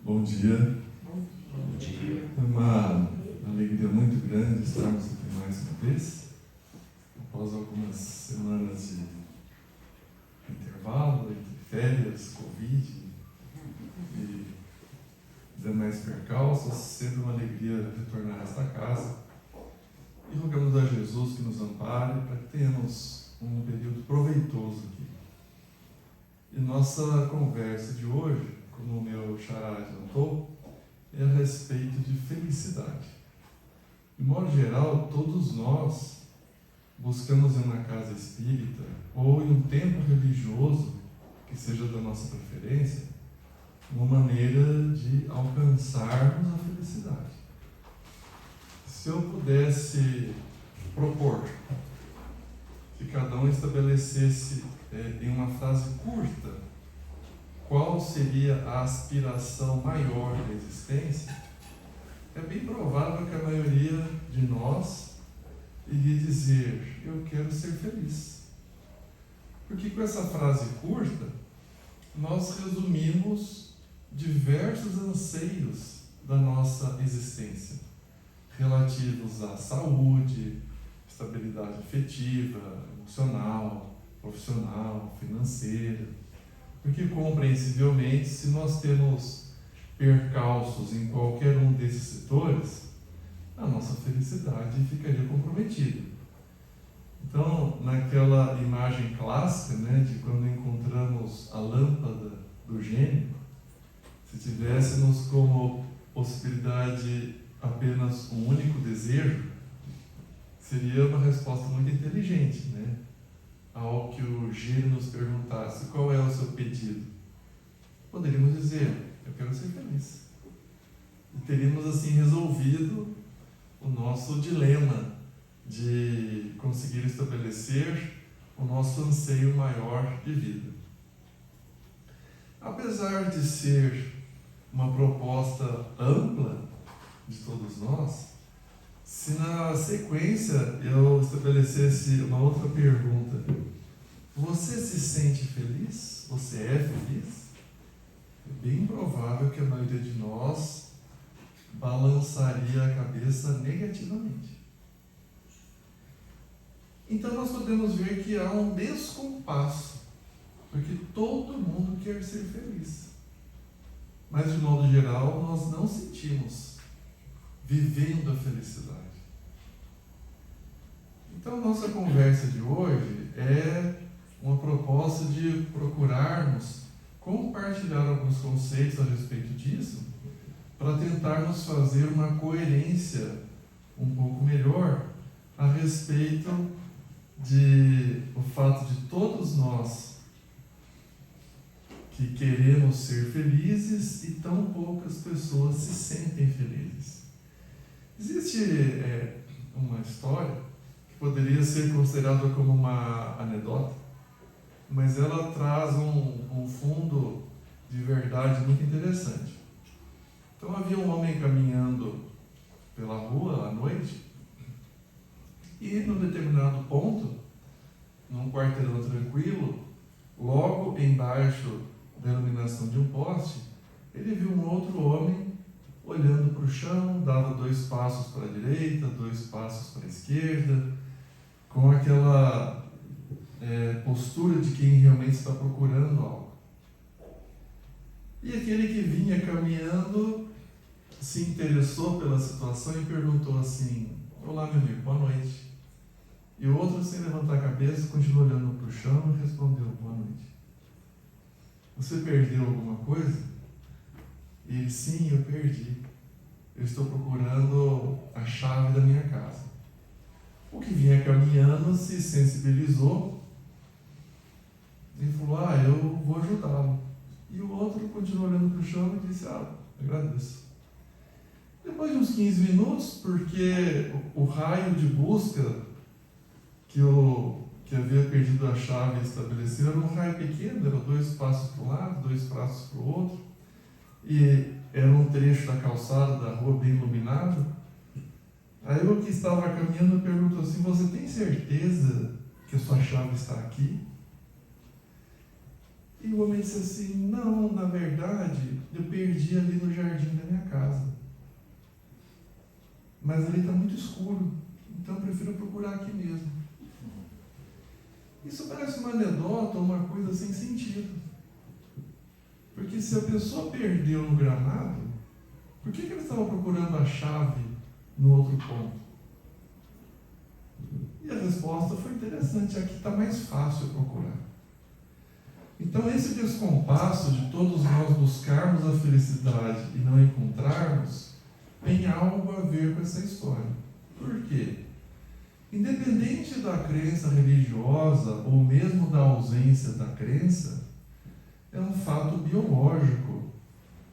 Bom dia. Bom dia. É uma alegria muito grande estarmos aqui mais uma vez, após algumas semanas de intervalo, entre férias, Covid e demais percalços, sendo uma alegria retornar a esta casa. E rogamos a Jesus que nos ampare para que tenhamos um período proveitoso aqui. E nossa conversa de hoje, como o meu xará adiantou, é a respeito de felicidade. De modo geral, todos nós buscamos em uma casa espírita ou em um templo religioso, que seja da nossa preferência, uma maneira de alcançarmos a felicidade. Se eu pudesse propor que cada um estabelecesse em uma frase curta qual seria a aspiração maior da existência, é bem provável que a maioria de nós iria dizer: eu quero ser feliz. Porque com essa frase curta, nós resumimos diversos anseios da nossa existência, relativos à saúde, estabilidade afetiva, emocional, profissional, financeira. Porque, compreensivelmente, se nós temos percalços em qualquer um desses setores, a nossa felicidade ficaria comprometida. Então, naquela imagem clássica, de quando encontramos a lâmpada do gênio, se tivéssemos como possibilidade apenas um único desejo, seria uma resposta muito inteligente, ao que o gênio nos perguntasse: qual é o seu pedido? Poderíamos dizer: eu quero ser feliz. E teríamos assim resolvido o nosso dilema de conseguir estabelecer o nosso anseio maior de vida. Apesar de ser uma proposta ampla de todos nós, se na sequência eu estabelecesse uma outra pergunta: você se sente feliz? Você é feliz? É bem provável que a maioria de nós balançaria a cabeça negativamente. Então nós podemos ver que há um descompasso, porque todo mundo quer ser feliz. Mas de modo geral nós não sentimos vivendo a felicidade. Então, nossa conversa de hoje é uma proposta de procurarmos compartilhar alguns conceitos a respeito disso, para tentarmos fazer uma coerência um pouco melhor a respeito de o fato de todos nós que queremos ser felizes e tão poucas pessoas se sentem felizes. Existe uma história que poderia ser considerada como uma anedota, mas ela traz um fundo de verdade muito interessante. Então havia um homem caminhando pela rua à noite e num determinado ponto, num quarteirão tranquilo, logo embaixo da iluminação de um poste, ele viu um outro homem olhando para o chão, dava 2 passos para a direita, 2 passos para a esquerda, com aquela postura de quem realmente está procurando algo. E aquele que vinha caminhando se interessou pela situação e perguntou assim: olá, meu amigo, boa noite. E o outro, sem levantar a cabeça, continuou olhando para o chão e respondeu: boa noite. Você perdeu alguma coisa? E ele: sim, eu perdi. Eu estou procurando a chave da minha casa. O que vinha caminhando se sensibilizou e falou: eu vou ajudá-lo. E o outro continuou olhando para o chão e disse: agradeço. Depois de uns 15 minutos, porque o raio de busca que havia perdido a chave estabeleceu era um raio pequeno, eram 2 passos para um lado, 2 passos para o outro, e era um trecho da calçada da rua bem iluminado. Aí o que estava caminhando perguntou assim: você tem certeza que a sua chave está aqui? E o homem disse assim: não, na verdade, eu perdi ali no jardim da minha casa. Mas ali está muito escuro, então eu prefiro procurar aqui mesmo. Isso parece uma anedota, uma coisa sem sentido. Porque se a pessoa perdeu no gramado, por que ele estava procurando a chave no outro ponto? E a resposta foi interessante, aqui está mais fácil procurar. Então esse descompasso de todos nós buscarmos a felicidade e não encontrarmos, tem algo a ver com essa história. Por quê? Independente da crença religiosa ou mesmo da ausência da crença, é um fato biológico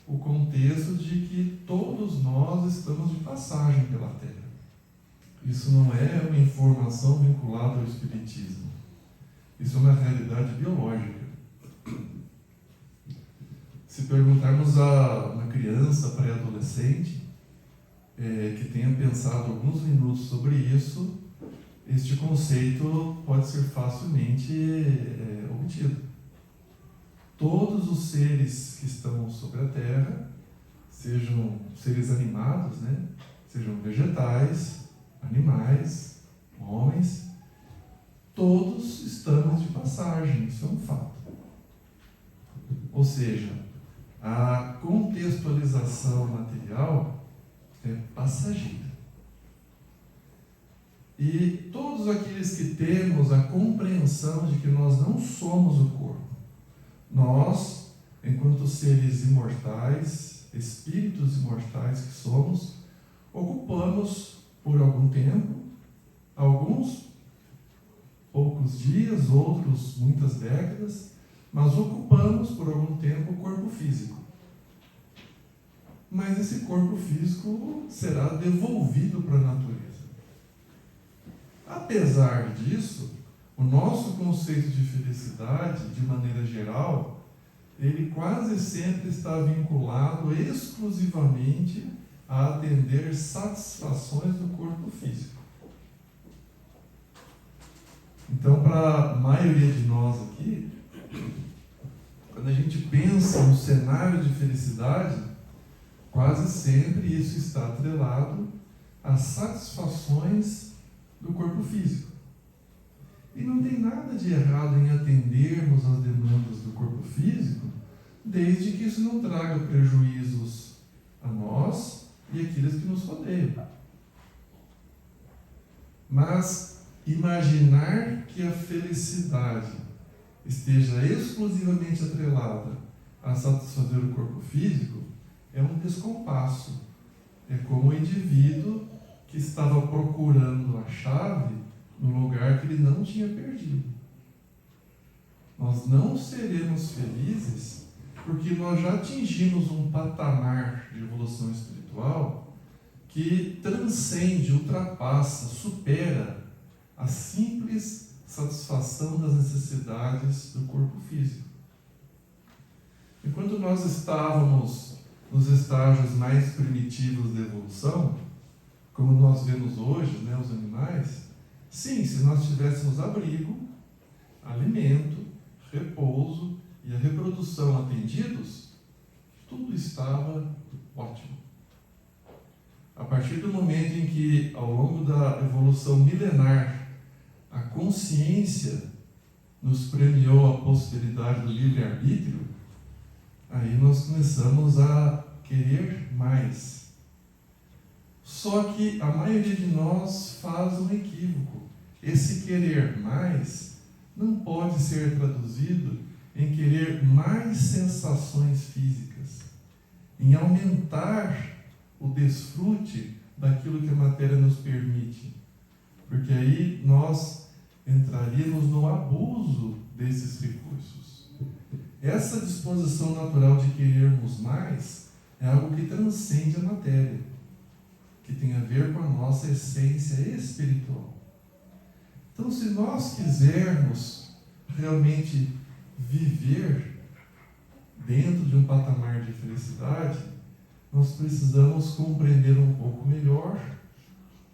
o contexto de que todos nós estamos de passagem pela Terra. Isso não é uma informação vinculada ao Espiritismo. Isso é uma realidade biológica. Se perguntarmos a uma criança pré-adolescente que tenha pensado alguns minutos sobre isso, este conceito pode ser facilmente obtido. Todos os seres que estão sobre a Terra, sejam seres animados, sejam vegetais, animais, homens, todos estamos de passagem, isso é um fato. Ou seja, a contextualização material é passageira. E todos aqueles que temos a compreensão de que nós não somos o corpo, nós, enquanto seres imortais, espíritos imortais que somos, ocupamos por algum tempo, alguns poucos dias, outros muitas décadas, mas ocupamos por algum tempo o corpo físico. Mas esse corpo físico será devolvido para a natureza. Apesar disso, o nosso conceito de felicidade, de maneira geral, ele quase sempre está vinculado exclusivamente a atender satisfações do corpo físico. Então, para a maioria de nós aqui, quando a gente pensa no cenário de felicidade, quase sempre isso está atrelado às satisfações do corpo físico. E não tem nada de errado em atendermos às demandas do corpo físico, desde que isso não traga prejuízos a nós e àqueles que nos rodeiam. Mas imaginar que a felicidade esteja exclusivamente atrelada a satisfazer o corpo físico é um descompasso. É como o indivíduo que estava procurando a chave no lugar que ele não tinha perdido. Nós não seremos felizes porque nós já atingimos um patamar de evolução espiritual que transcende, ultrapassa, supera a simples satisfação das necessidades do corpo físico. Enquanto nós estávamos nos estágios mais primitivos da evolução, como nós vemos hoje, os animais, sim, se nós tivéssemos abrigo, alimento, repouso e a reprodução atendidos, tudo estava ótimo. A partir do momento em que, ao longo da evolução milenar, a consciência nos premiou a possibilidade do livre-arbítrio, aí nós começamos a querer mais. Só que a maioria de nós faz um equívoco. Esse querer mais não pode ser traduzido em querer mais sensações físicas, em aumentar o desfrute daquilo que a matéria nos permite. Porque aí nós entraríamos no abuso desses recursos. Essa disposição natural de querermos mais é algo que transcende a matéria, que tem a ver com a nossa essência espiritual. Então, se nós quisermos realmente viver dentro de um patamar de felicidade, nós precisamos compreender um pouco melhor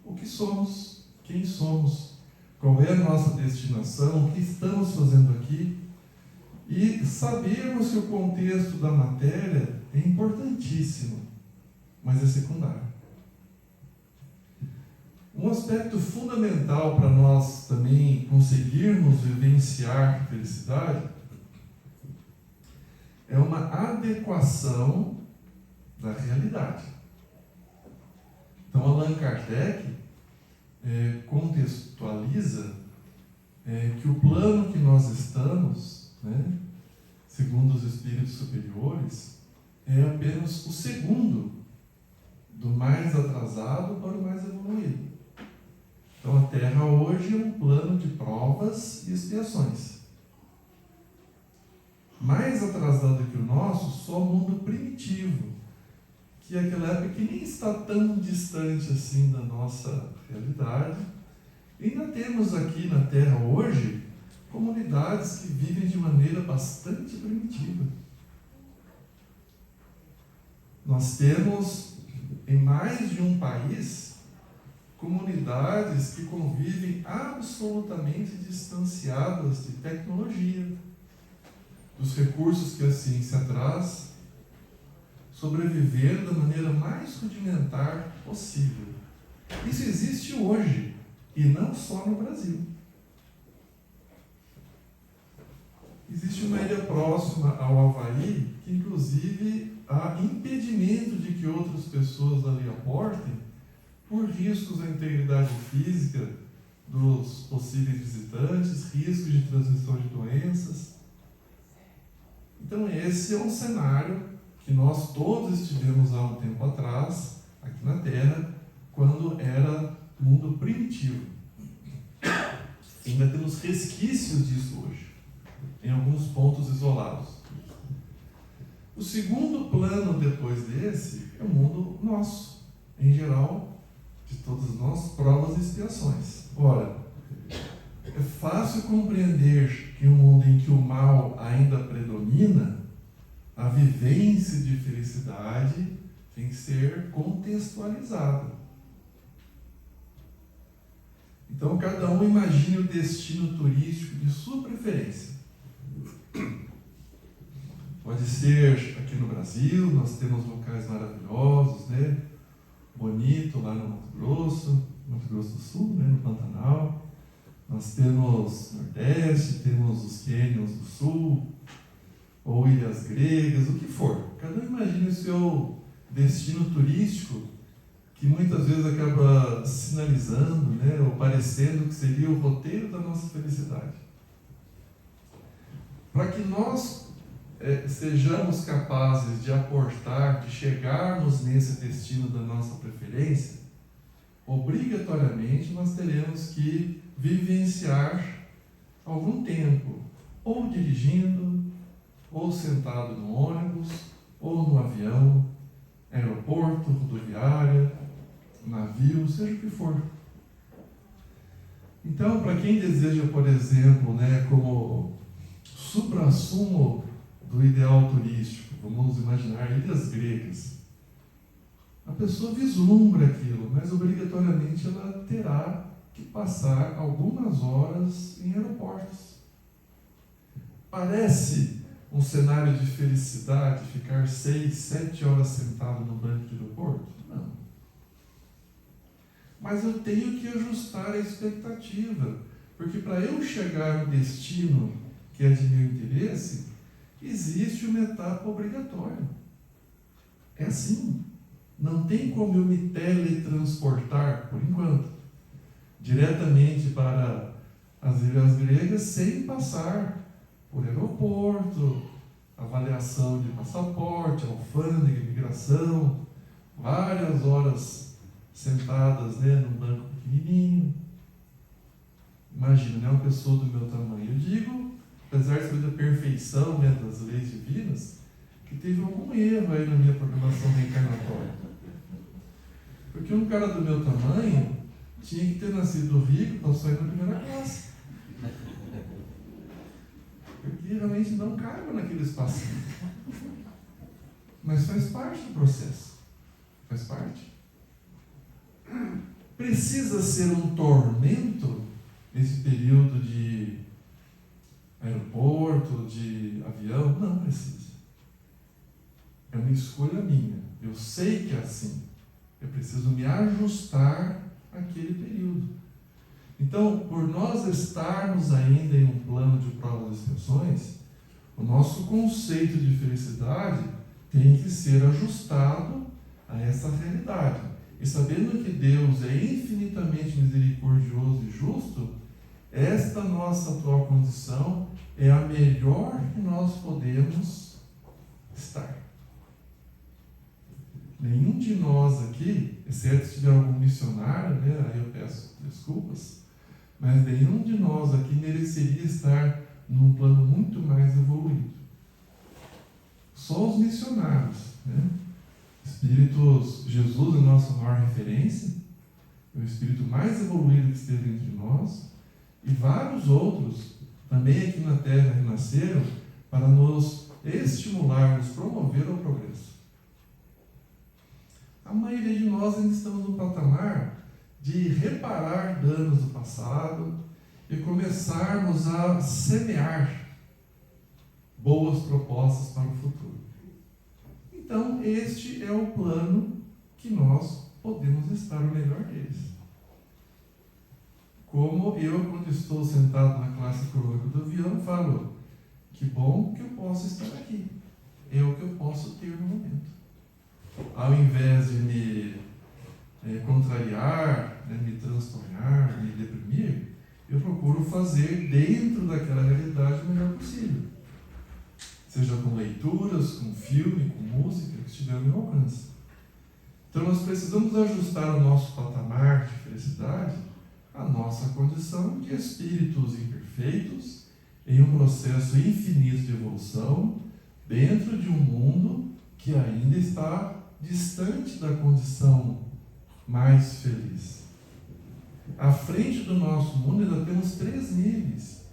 o que somos, quem somos, qual é a nossa destinação, o que estamos fazendo aqui E sabermos que o contexto da matéria é importantíssimo, mas é secundário. Um aspecto fundamental para nós também conseguirmos vivenciar felicidade é uma adequação da realidade. Então, Allan Kardec contextualiza que o plano que nós estamos, segundo os espíritos superiores, é apenas o segundo, do mais atrasado para o mais evoluído. Então, a Terra hoje é um plano de provas e expiações. Mais atrasado que o nosso, só o mundo primitivo, que é aquela época que nem está tão distante assim da nossa realidade. E ainda temos aqui na Terra hoje comunidades que vivem de maneira bastante primitiva. Nós temos em mais de um país comunidades que convivem absolutamente distanciadas de tecnologia, dos recursos que a ciência traz, sobrevivendo da maneira mais rudimentar possível. Isso existe hoje, e não só no Brasil. Existe uma ilha próxima ao Havaí, que inclusive há impedimento de que outras pessoas ali aportem, por riscos à integridade física dos possíveis visitantes, riscos de transmissão de doenças. Então esse é um cenário que nós todos estivemos há um tempo atrás, aqui na Terra, quando era mundo primitivo. Ainda temos resquícios disso hoje, em alguns pontos isolados. O segundo plano depois desse é o mundo nosso, em geral, de todos nós, provas e expiações. Ora, é fácil compreender que um mundo em que o mal ainda predomina, a vivência de felicidade tem que ser contextualizada. Então, cada um imagine o destino turístico de sua preferência. Pode ser aqui no Brasil, nós temos locais maravilhosos, Bonito, lá no Mato Grosso do Sul, no Pantanal. Nós temos Nordeste, temos os cânions do Sul, ou ilhas gregas, o que for. Cada um imagine o seu destino turístico, que muitas vezes acaba sinalizando, ou parecendo que seria o roteiro da nossa felicidade. Para que nós sejamos capazes de aportar, de chegarmos nesse destino da nossa preferência, obrigatoriamente nós teremos que vivenciar algum tempo, ou dirigindo, ou sentado no ônibus, ou no avião, aeroporto, rodoviária, navio, seja o que for. Então, para quem deseja, por exemplo, como suprassumo do ideal turístico, vamos imaginar ilhas gregas, a pessoa vislumbra aquilo, mas obrigatoriamente ela terá que passar algumas horas em aeroportos. Parece um cenário de felicidade ficar 6, 7 horas sentado no banco de aeroporto? Não. Mas eu tenho que ajustar a expectativa, porque para eu chegar no destino que é de meu interesse, existe uma etapa obrigatória. É assim. Não tem como eu me teletransportar, por enquanto, diretamente para as ilhas gregas sem passar por aeroporto, avaliação de passaporte, alfândega, imigração, várias horas sentadas num banco pequenininho. Imagina, uma pessoa do meu tamanho. Eu digo, apesar de ser da perfeição das leis divinas, que teve algum erro aí na minha programação reencarnatória. Porque um cara do meu tamanho tinha que ter nascido rico para sair na primeira classe. Porque realmente não caiba naquele espaço. Mas faz parte do processo. Faz parte. Precisa ser um tormento esse período de aeroporto, de avião. Não precisa. É uma escolha minha. Eu sei que é assim. Eu preciso me ajustar àquele período. Então, por nós estarmos ainda em um plano de provas e expiações, o nosso conceito de felicidade tem que ser ajustado a essa realidade. E sabendo que Deus é infinitamente misericordioso e justo, esta nossa atual condição é a melhor que nós podemos estar. Nenhum de nós aqui, exceto se tiver algum missionário, né, aí eu peço desculpas, mas nenhum de nós aqui mereceria estar num plano muito mais evoluído. Só os missionários, né? Espíritos, Jesus é a nossa maior referência, é o espírito mais evoluído que esteve entre nós, e vários outros também aqui na Terra renasceram para nos estimular, nos promover ao progresso. A maioria de nós ainda estamos no patamar de reparar danos do passado e começarmos a semear boas propostas para o futuro. Então, este é o plano que nós podemos estar o melhor deles. Como eu, quando estou sentado na classe econômica do avião, falo, que bom que eu posso estar aqui. É o que eu posso ter no momento. Ao invés de me contrariar, me transtornar, me deprimir, eu procuro fazer dentro daquela realidade o melhor possível. Seja com leituras, com filme, com música, que estiver ao meu alcance. Então nós precisamos ajustar o nosso patamar de felicidade à nossa condição de espíritos imperfeitos em um processo infinito de evolução dentro de um mundo que ainda está distante da condição mais feliz. À frente do nosso mundo ainda temos 3 níveis.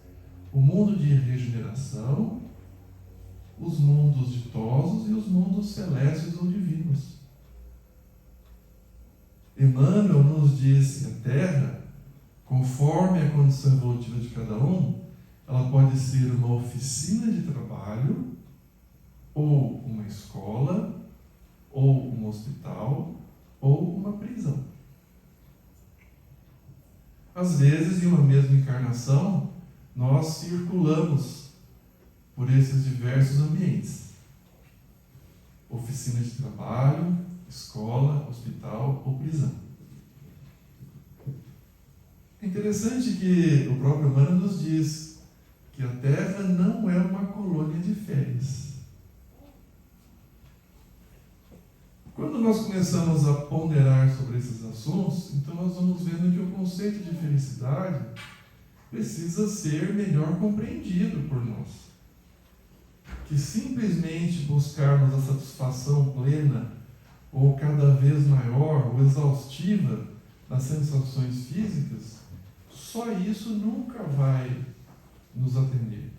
O mundo de regeneração, os mundos ditosos e os mundos celestes ou divinos. Emmanuel nos diz que a Terra, conforme a condição evolutiva de cada um, ela pode ser uma oficina de trabalho, ou uma escola, ou um hospital, ou uma prisão. Às vezes, em uma mesma encarnação, nós circulamos por esses diversos ambientes. Oficina de trabalho, escola, hospital ou prisão. É interessante que o próprio Emmanuel nos diz que a Terra não é uma colônia de férias. Quando nós começamos a ponderar sobre esses assuntos, então nós vamos vendo que o conceito de felicidade precisa ser melhor compreendido por nós. Que simplesmente buscarmos a satisfação plena ou cada vez maior ou exaustiva das sensações físicas, só isso nunca vai nos atender.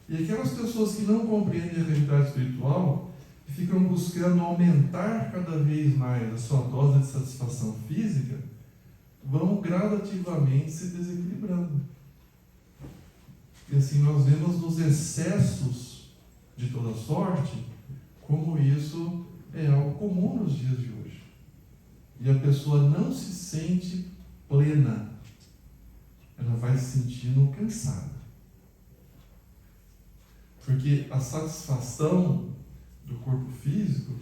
E aquelas pessoas que não compreendem a realidade espiritual e ficam buscando aumentar cada vez mais a sua dose de satisfação física, vão gradativamente se desequilibrando. E assim nós vemos nos excessos de toda sorte, como isso é algo comum nos dias de hoje. E a pessoa não se sente plena, ela vai se sentindo cansada. Porque a satisfação do corpo físico,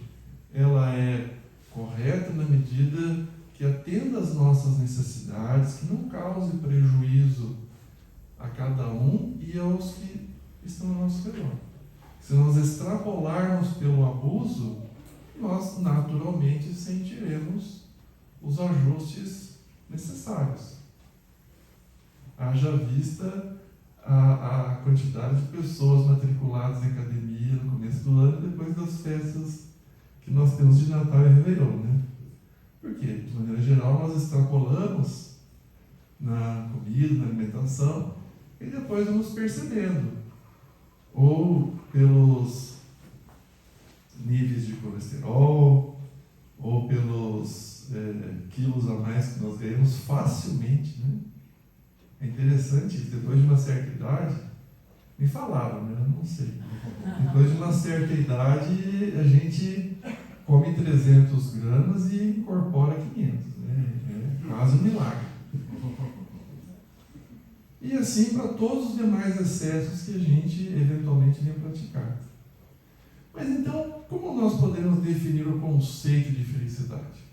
ela é correta na medida que atenda às nossas necessidades, que não cause prejuízo a cada um e aos que estão ao nosso redor. Se nós extrapolarmos pelo abuso, nós naturalmente sentiremos os ajustes necessários. Haja vista a quantidade de pessoas matriculadas em academia no começo do ano, depois das festas que nós temos de Natal e Réveillon, né? Porque, de maneira geral, nós extrapolamos na comida, na alimentação, e depois vamos percebendo, ou pelos níveis de colesterol, ou pelos quilos a mais que nós ganhamos facilmente, né? É interessante, depois de uma certa idade, Me falaram, né? Eu não sei. Depois de uma certa idade, a gente come 300 gramas e incorpora 500. Né? É quase um milagre. E assim para todos os demais excessos que a gente eventualmente venha praticar. Mas então, como nós podemos definir o conceito de felicidade?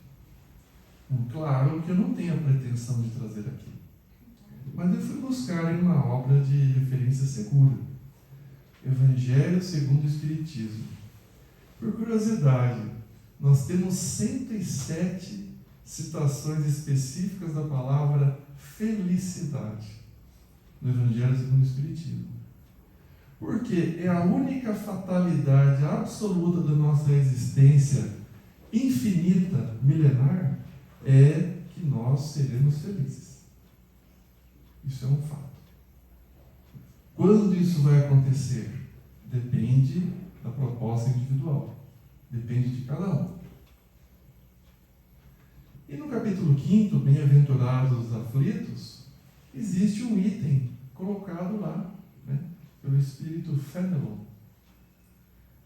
Claro que eu não tenho a pretensão de trazer aqui. Mas eu fui buscar em uma obra de referência segura. Evangelho segundo o Espiritismo. Por curiosidade, nós temos 107 citações específicas da palavra felicidade no Evangelho segundo o Espiritismo. Porque é a única fatalidade absoluta da nossa existência infinita, milenar, é que nós seremos felizes. Isso é um fato. Quando isso vai acontecer? Depende da proposta individual. Depende de cada um. E no capítulo 5, Bem-aventurados os aflitos, existe um item colocado lá, né, pelo Espírito Fenelon.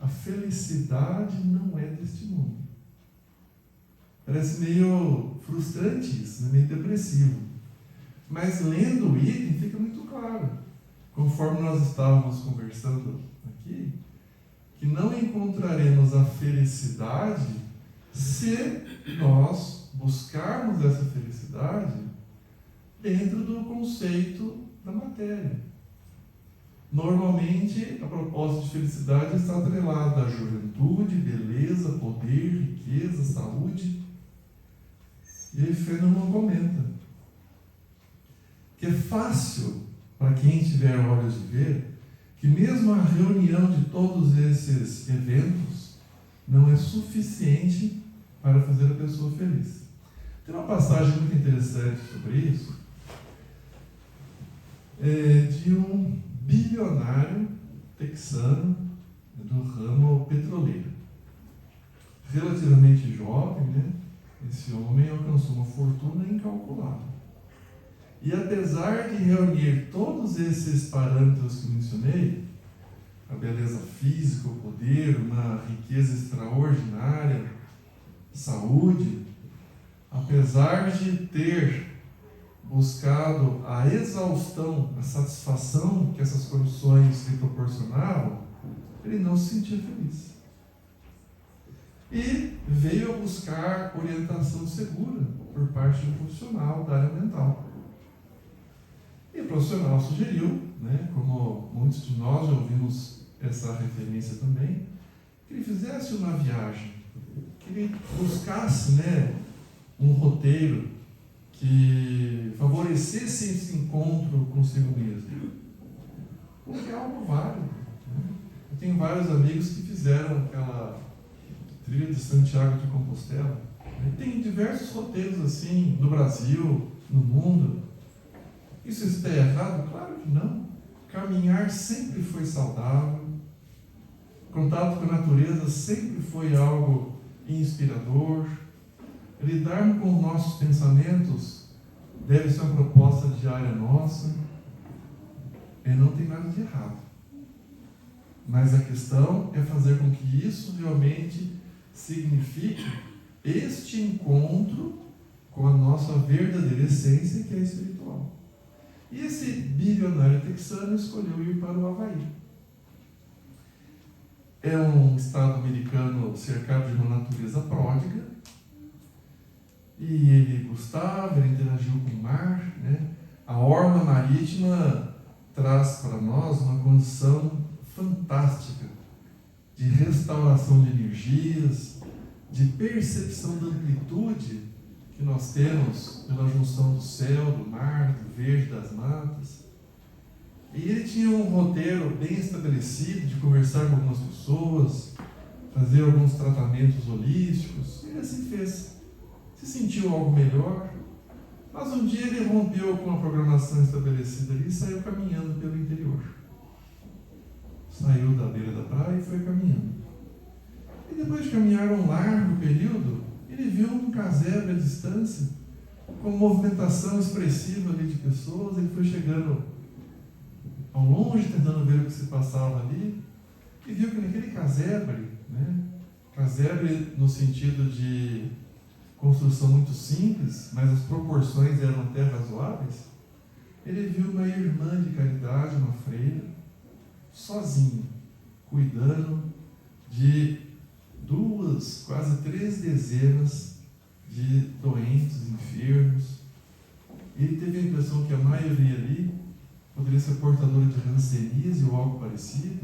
A felicidade não é deste mundo. Parece meio frustrante isso, meio depressivo. Mas lendo o item fica muito claro, conforme nós estávamos conversando aqui, que não encontraremos a felicidade se nós buscarmos essa felicidade dentro do conceito da matéria. Normalmente, a proposta de felicidade está atrelada à juventude, beleza, poder, riqueza, saúde. E aí Fenelon comenta que é fácil para quem tiver olhos de ver que mesmo a reunião de todos esses eventos não é suficiente para fazer a pessoa feliz. Tem uma passagem muito interessante sobre isso, de um bilionário texano do ramo petroleiro. Relativamente jovem, né? Esse homem alcançou uma fortuna incalculável. E apesar de reunir todos esses parâmetros que mencionei, a beleza física, o poder, uma riqueza extraordinária, saúde, apesar de ter buscado a exaustão, a satisfação que essas condições lhe proporcionavam, ele não se sentia feliz. E veio a buscar orientação segura por parte de um profissional da área mental. E o profissional sugeriu, né, como muitos de nós já ouvimos essa referência também, que ele fizesse uma viagem, que ele buscasse, né, um roteiro que favorecesse esse encontro consigo mesmo. Porque é algo válido. Né? Eu tenho vários amigos que fizeram aquela trilha de Santiago de Compostela. Tem diversos roteiros assim, no Brasil, no mundo. Isso está errado? Claro que não. Caminhar sempre foi saudável. Contato com a natureza sempre foi algo inspirador. Lidar com os nossos pensamentos deve ser uma proposta diária nossa. E não tem nada de errado. Mas a questão é fazer com que isso realmente signifique este encontro com a nossa verdadeira essência, que é espiritual. E esse bilionário texano escolheu ir para o Havaí. É um estado americano cercado de uma natureza pródiga, e ele gostava, ele interagiu com o mar, né? A orla marítima traz para nós uma condição fantástica de restauração de energias, de percepção da amplitude que nós temos pela junção do céu, do mar, do verde, das matas. E ele tinha um roteiro bem estabelecido de conversar com algumas pessoas, fazer alguns tratamentos holísticos, e ele assim fez. Se sentiu algo melhor, mas um dia ele rompeu com a programação estabelecida ali e saiu caminhando pelo interior. Saiu da beira da praia e foi caminhando. E depois de caminhar um largo período, ele viu um casebre à distância, com movimentação expressiva ali de pessoas. Ele foi chegando ao longe tentando ver o que se passava ali, e viu que naquele casebre, né, casebre no sentido de construção muito simples, mas as proporções eram até razoáveis, ele viu uma irmã de caridade, uma freira, sozinha, cuidando de 2, quase 3 dezenas de doentes, enfermos. Ele teve a impressão que a maioria ali poderia ser portadora de hanseníase ou algo parecido,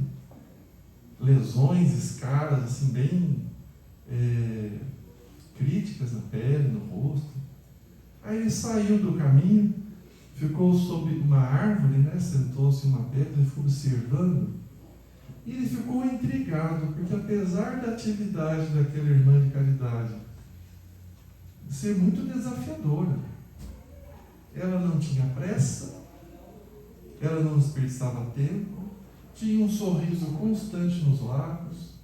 lesões, escaras, assim, bem críticas na pele, no rosto. Aí ele saiu do caminho, ficou sob uma árvore, né, sentou-se em uma pedra e ficou observando. E ele ficou intrigado, porque apesar da atividade daquela irmã de caridade ser muito desafiadora, ela não tinha pressa, ela não desperdiçava tempo, tinha um sorriso constante nos lábios.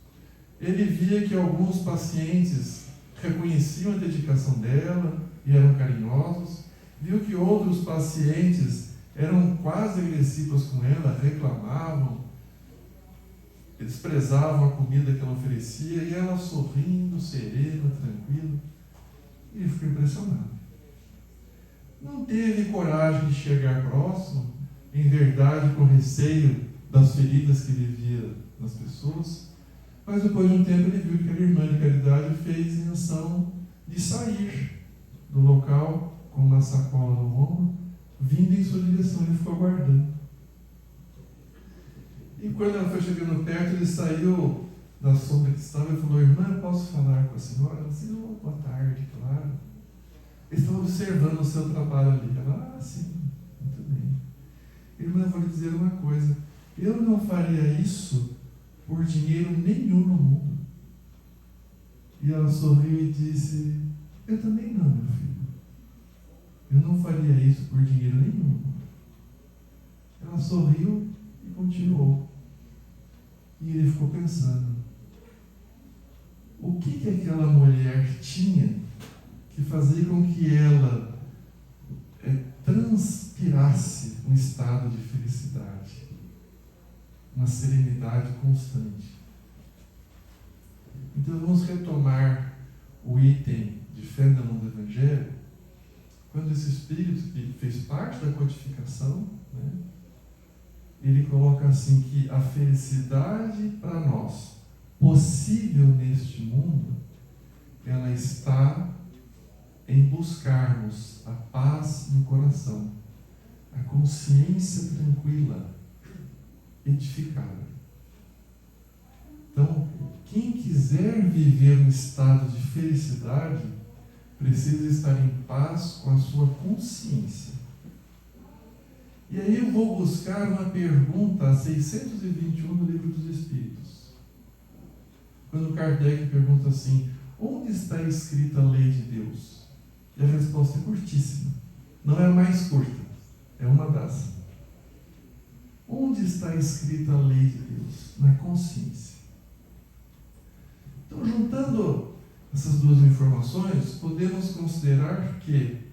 Ele via que alguns pacientes reconheciam a dedicação dela e eram carinhosos, viu que outros pacientes eram quase agressivos com ela, reclamavam, desprezavam a comida que ela oferecia, e ela sorrindo, serena, tranquila. E ele ficou impressionado. Não teve coragem de chegar próximo, em verdade com receio das feridas que ele via nas pessoas, mas depois de um tempo ele viu que aquela irmã de caridade fez menção de sair do local com uma sacola no ombro, vindo em sua direção. Ele ficou aguardando. E quando ela foi chegando perto, ele saiu da sombra que estava e falou: irmã, eu posso falar com a senhora? Ela disse: oh, boa tarde, claro. Eles estavam observando o seu trabalho ali. Ela: sim, muito bem. Irmã, eu vou lhe dizer uma coisa. Eu não faria isso por dinheiro nenhum no mundo. E ela sorriu e disse: eu também não, meu filho. Eu não faria isso por dinheiro nenhum. Ela sorriu e continuou. E ele ficou pensando: o que aquela mulher tinha que fazia com que ela transpirasse um estado de felicidade, uma serenidade constante? Então vamos retomar o item de fé no mundo do Evangelho, quando esse Espírito que fez parte da codificação, né, ele coloca assim que a felicidade para nós, possível neste mundo, ela está em buscarmos a paz no coração, a consciência tranquila, edificada. Então, quem quiser viver um estado de felicidade, precisa estar em paz com a sua consciência. E aí eu vou buscar uma pergunta a 621 do Livro dos Espíritos. Quando Kardec pergunta assim: onde está escrita a lei de Deus? E a resposta é curtíssima. Não é a mais curta, é uma das. Onde está escrita a lei de Deus? Na consciência. Então, juntando essas duas informações, podemos considerar que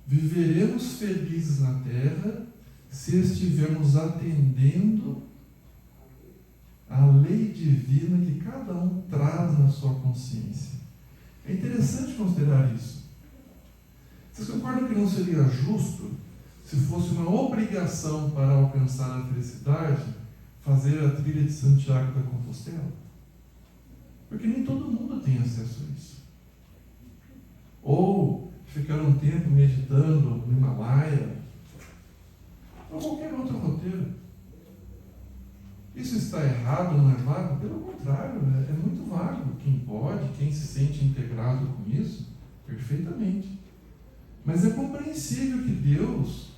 viveremos felizes na Terra se estivermos atendendo à lei divina que cada um traz na sua consciência. É interessante considerar isso. Vocês concordam que não seria justo, se fosse uma obrigação para alcançar a felicidade, fazer a trilha de Santiago da Compostela? Porque nem todo mundo tem acesso a isso. Ou ficar um tempo meditando no Himalaia, ou qualquer outro roteiro. Isso está errado, não é vago? Pelo contrário, é muito vago. Quem pode, quem se sente integrado com isso, perfeitamente. Mas é compreensível que Deus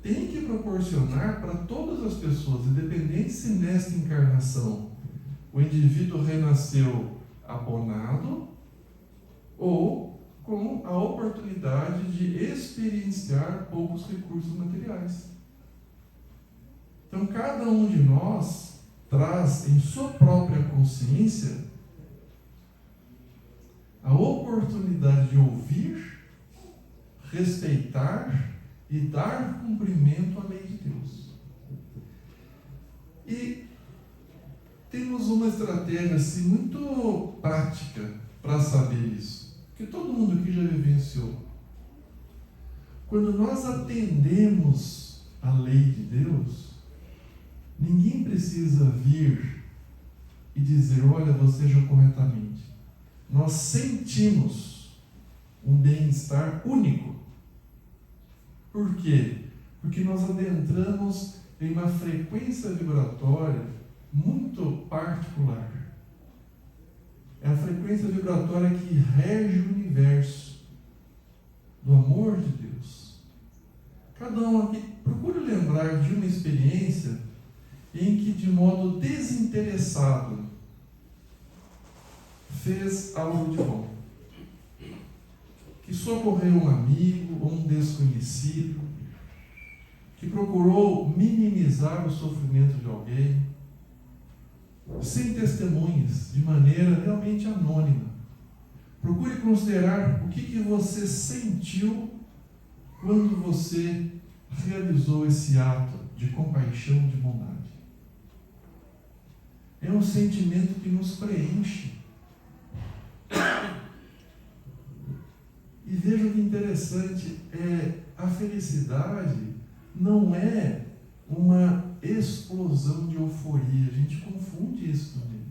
tem que proporcionar para todas as pessoas, independente se nesta encarnação o indivíduo renasceu abonado ou com a oportunidade de experienciar poucos recursos materiais. Então, cada um de nós traz em sua própria consciência a oportunidade de ouvir, respeitar e dar cumprimento à lei de Deus. E temos uma estratégia assim, muito prática para saber isso, que todo mundo aqui já vivenciou. Quando nós atendemos a lei de Deus, ninguém precisa vir e dizer, olha, você agiu corretamente. Nós sentimos um bem-estar único. Por quê? Porque nós adentramos em uma frequência vibratória muito particular. É a frequência vibratória que rege o universo do amor de Deus. Cada um aqui procure lembrar de uma experiência em que, de modo desinteressado, fez algo de bom. Que socorreu um amigo ou um desconhecido, que procurou minimizar o sofrimento de alguém, sem testemunhas, de maneira realmente anônima. Procure considerar o que você sentiu quando você realizou esse ato de compaixão, de bondade. É um sentimento que nos preenche. E veja que interessante, a felicidade não é uma explosão de euforia. A gente confunde isso também.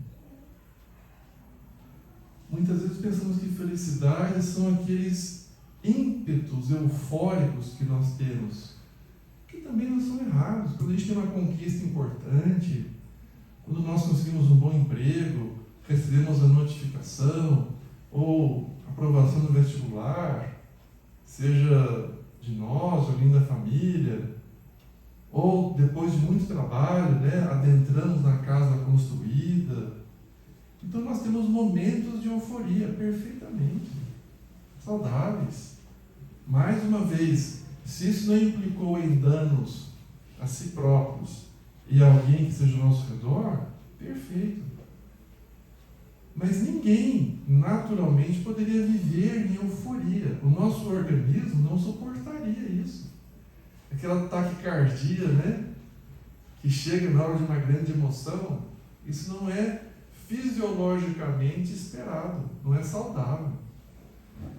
Muitas vezes pensamos que felicidade são aqueles ímpetos eufóricos que nós temos, que também não são errados. Quando a gente tem uma conquista importante, quando nós conseguimos um bom emprego, recebemos a notificação ou aprovação no vestibular, seja de nós, ou alguém da família, ou depois de muito trabalho, adentramos na casa construída. Então nós temos momentos de euforia perfeitamente saudáveis. Mais uma vez, se isso não implicou em danos a si próprios e a alguém que seja ao nosso redor, perfeito. Mas ninguém naturalmente poderia viver em euforia. O nosso organismo não suportaria isso. Aquela taquicardia, que chega na hora de uma grande emoção, isso não é fisiologicamente esperado, não é saudável.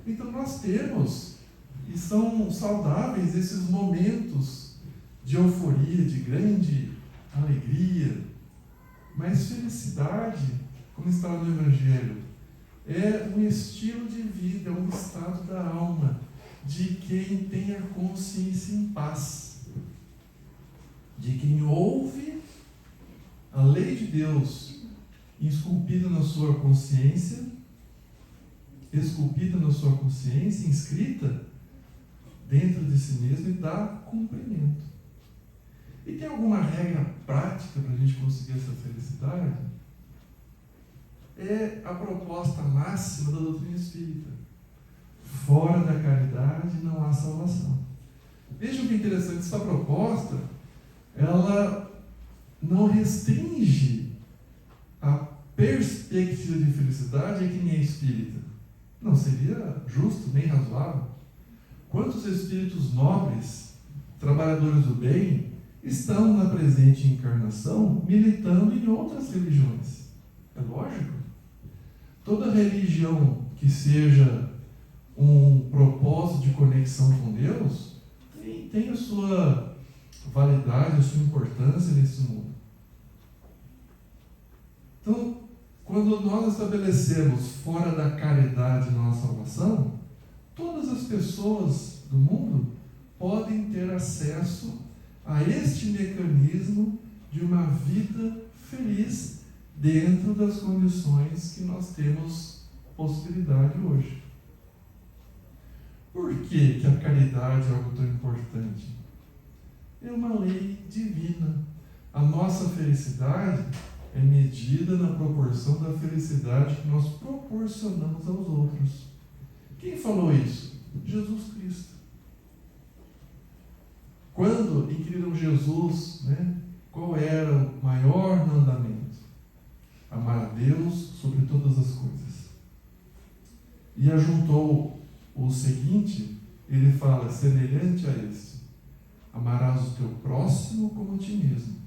Então nós temos, e são saudáveis esses momentos de euforia, de grande alegria, mas felicidade, como está no Evangelho, é um estilo de vida, é um estado da alma, de quem tem a consciência em paz, de quem ouve a lei de Deus esculpida na sua consciência, inscrita dentro de si mesmo, e dá cumprimento. E tem alguma regra prática para a gente conseguir essa felicidade? É a proposta máxima da doutrina espírita. Fora da caridade não há salvação. Vejam que interessante, essa proposta, ela não restringe a perspectiva de felicidade a quem é espírita. Não seria justo nem razoável. Quantos espíritos nobres, trabalhadores do bem, estão na presente encarnação militando em outras religiões? É lógico. Toda religião que seja um propósito de conexão com Deus tem a sua validade, a sua importância nesse mundo. Então, quando nós estabelecemos fora da caridade nossa salvação, todas as pessoas do mundo podem ter acesso a este mecanismo de uma vida feliz dentro das condições que nós temos possibilidade hoje. Por que a caridade é algo tão importante? É uma lei divina. A nossa felicidade é medida na proporção da felicidade que nós proporcionamos aos outros. Quem falou isso? Jesus Cristo. Quando inquiriram Jesus, qual era o maior mandamento? Amar a Deus sobre todas as coisas. E ajuntou o seguinte, ele fala, semelhante a este: Amarás o teu próximo como a ti mesmo.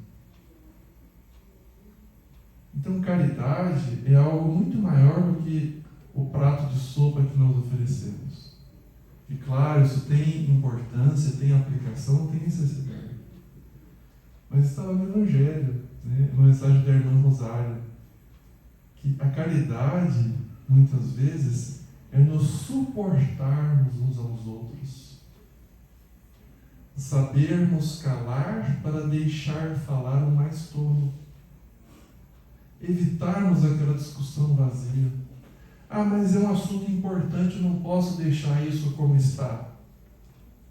Então, caridade é algo muito maior do que o prato de sopa que nós oferecemos. E claro, isso tem importância, tem aplicação, tem necessidade. Mas estava no Evangelho, né, na mensagem da irmã Rosário, que a caridade, muitas vezes, é nos suportarmos uns aos outros. Sabermos calar para deixar falar o mais tolo. Evitarmos aquela discussão vazia. Ah, mas é um assunto importante, eu não posso deixar isso como está.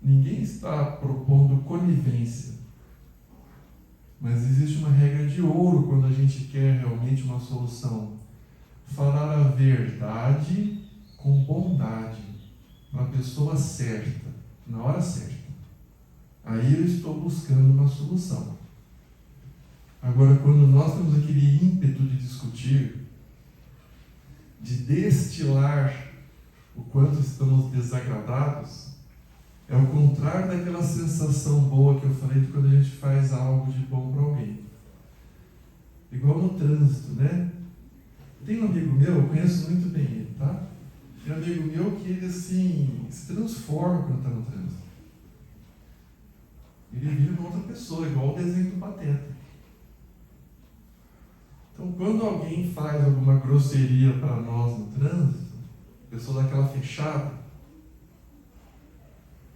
Ninguém está propondo conivência. Mas existe uma regra de ouro quando a gente quer realmente uma solução. Falar a verdade com bondade, para a pessoa certa, na hora certa. Aí eu estou buscando uma solução. Agora, quando nós temos aquele ímpeto de discutir, de destilar o quanto estamos desagradados, é o contrário daquela sensação boa que eu falei de quando a gente faz algo de bom para alguém. Igual no trânsito, né? Tem um amigo meu, eu conheço muito bem ele, tá? Tem um amigo meu que ele, assim, se transforma quando está no trânsito. Ele vira uma outra pessoa, igual o desenho do Pateta. Então, quando alguém faz alguma grosseria para nós no trânsito, a pessoa dá aquela fechada,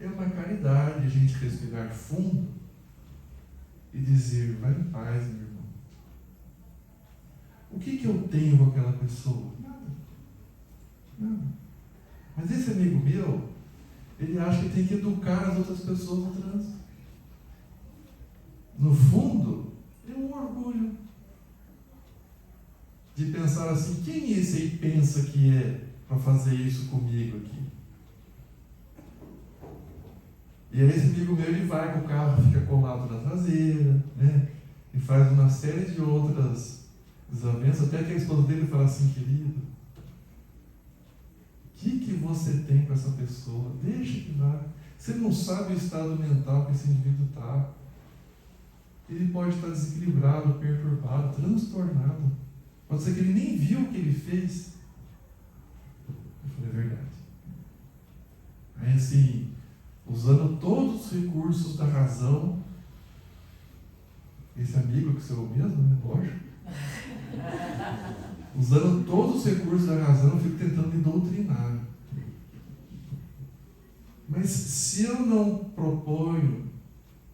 é uma caridade a gente respirar fundo e dizer, vai em paz, meu irmão. O que eu tenho com aquela pessoa? Nada. Mas esse amigo meu, ele acha que tem que educar as outras pessoas no trânsito. No fundo, é um orgulho de pensar assim, quem esse aí pensa que é para fazer isso comigo aqui? E aí esse amigo meu, ele vai com o carro, fica colado na traseira, né? E faz uma série de outras desavenças, até que a esposa dele fala assim, querido, o que você tem com essa pessoa? Deixa que vá. Você não sabe o estado mental que esse indivíduo está. Ele pode estar desequilibrado, perturbado, transtornado. Pode ser que ele nem viu o que ele fez. Eu falei, é verdade. Aí assim, usando todos os recursos da razão, esse amigo que sou eu mesmo, né? Lógico. Usando todos os recursos da razão, eu fico tentando me doutrinar. Mas se eu não proponho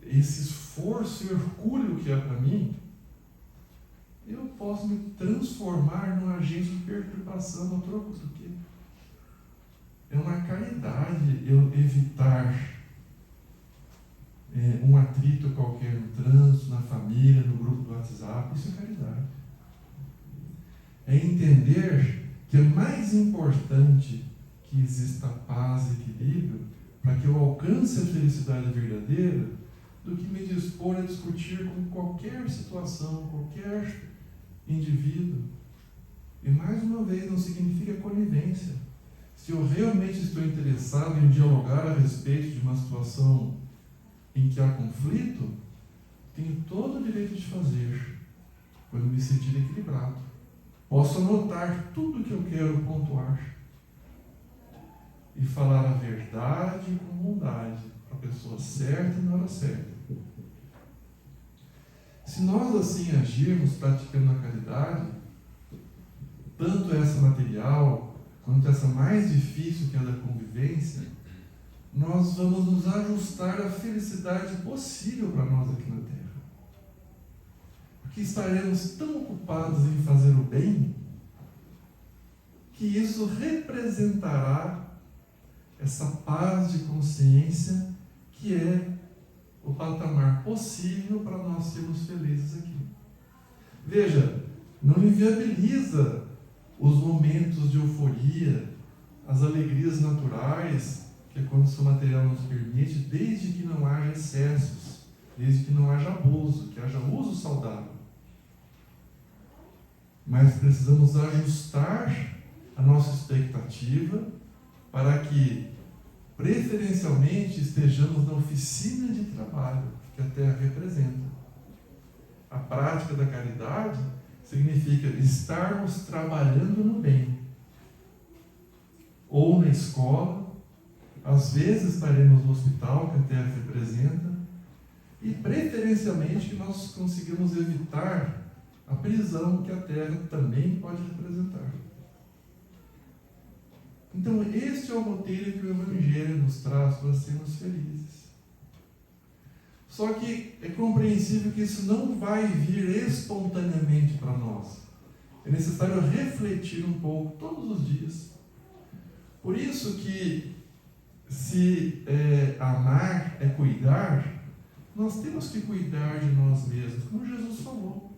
esse esforço e hercúleo que é para mim, eu posso me transformar num agente de perturbação, no troco do quê? É uma caridade eu evitar um atrito qualquer no trânsito, na família, no grupo do WhatsApp. Isso é caridade. É entender que é mais importante que exista paz e equilíbrio para que eu alcance a felicidade verdadeira do que me dispor a discutir com qualquer situação, qualquer indivíduo. E mais uma vez, não significa conivência. Se eu realmente estou interessado em dialogar a respeito de uma situação em que há conflito, tenho todo o direito de fazer, quando me sentir equilibrado. Posso anotar tudo o que eu quero pontuar e falar a verdade com bondade para a pessoa certa e na hora certa. Se nós assim agirmos praticando a caridade, tanto essa material quanto essa mais difícil, que é a da convivência, nós vamos nos ajustar à felicidade possível para nós aqui na Terra. Porque estaremos tão ocupados em fazer o bem, que isso representará essa paz de consciência que é o patamar possível para nós sermos felizes aqui. Veja, não inviabiliza os momentos de euforia, as alegrias naturais que a condição material nos permite, desde que não haja excessos, desde que não haja abuso, que haja uso saudável. Mas precisamos ajustar a nossa expectativa para que preferencialmente estejamos na oficina de trabalho que a terra representa. A prática da caridade significa estarmos trabalhando no bem. Ou na escola, às vezes estaremos no hospital que a terra representa, e preferencialmente que nós consigamos evitar a prisão que a terra também pode representar. Então, este é o roteiro que o Evangelho nos traz para sermos felizes. Só que é compreensível que isso não vai vir espontaneamente para nós. É necessário refletir um pouco todos os dias. Por isso que, se amar é cuidar, nós temos que cuidar de nós mesmos, como Jesus falou.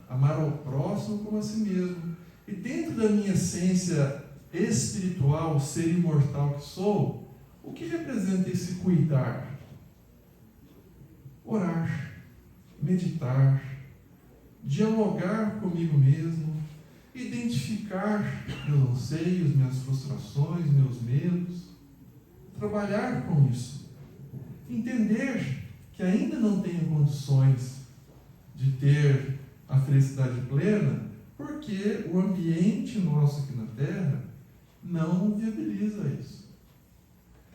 Amar ao próximo como a si mesmo. E dentro da minha essência espiritual, ser imortal que sou, o que representa esse cuidar? Orar, meditar, dialogar comigo mesmo, identificar meus anseios, minhas frustrações, meus medos, trabalhar com isso, entender que ainda não tenho condições de ter a felicidade plena, porque o ambiente nosso aqui na Terra não viabiliza isso.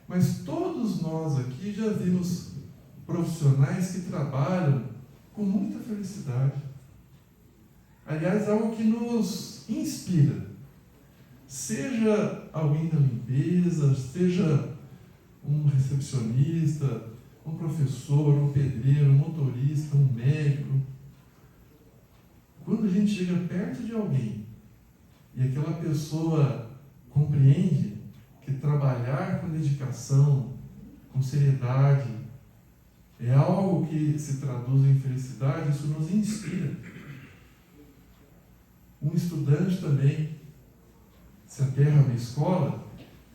Mas todos nós aqui já vimos profissionais que trabalham com muita felicidade. Aliás, algo que nos inspira. Seja alguém da limpeza, seja um recepcionista, um professor, um pedreiro, um motorista, um médico. Quando a gente chega perto de alguém e aquela pessoa compreende que trabalhar com dedicação, com seriedade, é algo que se traduz em felicidade, isso nos inspira. Um estudante também, se a terra é uma escola,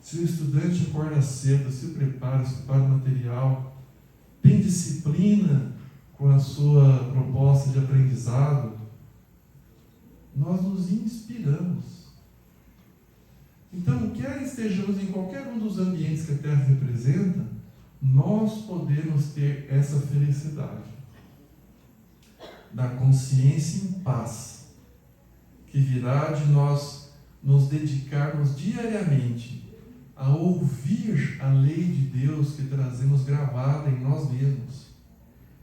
se o estudante acorda cedo, se prepara o material, tem disciplina com a sua proposta de aprendizado, nós nos inspiramos. Então, quer estejamos em qualquer um dos ambientes que a Terra representa, nós podemos ter essa felicidade da consciência em paz, que virá de nós nos dedicarmos diariamente a ouvir a lei de Deus que trazemos gravada em nós mesmos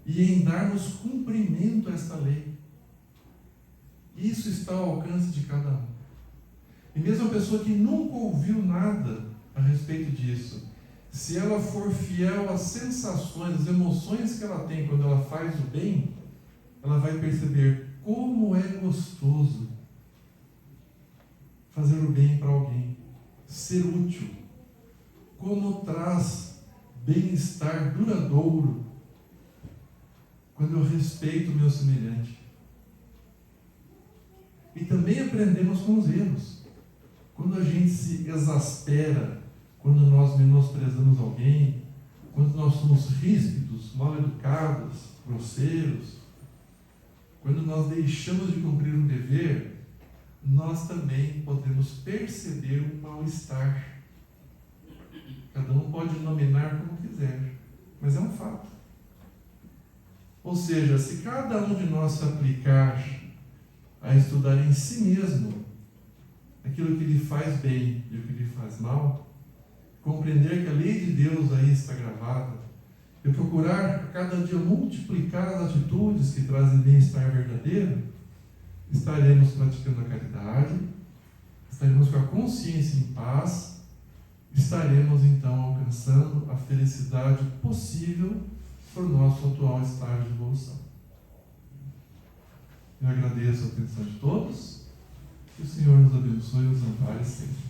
e em darmos cumprimento a esta lei. Isso está ao alcance de cada um. E mesmo a pessoa que nunca ouviu nada a respeito disso, se ela for fiel às sensações, às emoções que ela tem quando ela faz o bem, ela vai perceber como é gostoso fazer o bem para alguém, ser útil, como traz bem-estar duradouro quando eu respeito o meu semelhante. E também aprendemos com os erros. Quando a gente se exaspera, quando nós menosprezamos alguém, quando nós somos ríspidos, mal educados, grosseiros, quando nós deixamos de cumprir um dever, nós também podemos perceber um mal-estar. Cada um pode nominar como quiser, mas é um fato. Ou seja, se cada um de nós se aplicar a estudar em si mesmo aquilo que lhe faz bem e o que lhe faz mal, compreender que a lei de Deus aí está gravada e procurar a cada dia multiplicar as atitudes que trazem bem-estar verdadeiro, estaremos praticando a caridade, estaremos com a consciência em paz, estaremos então alcançando a felicidade possível para o nosso atual estágio de evolução. Eu agradeço a atenção de todos, que o Senhor nos abençoe e nos ampare sempre.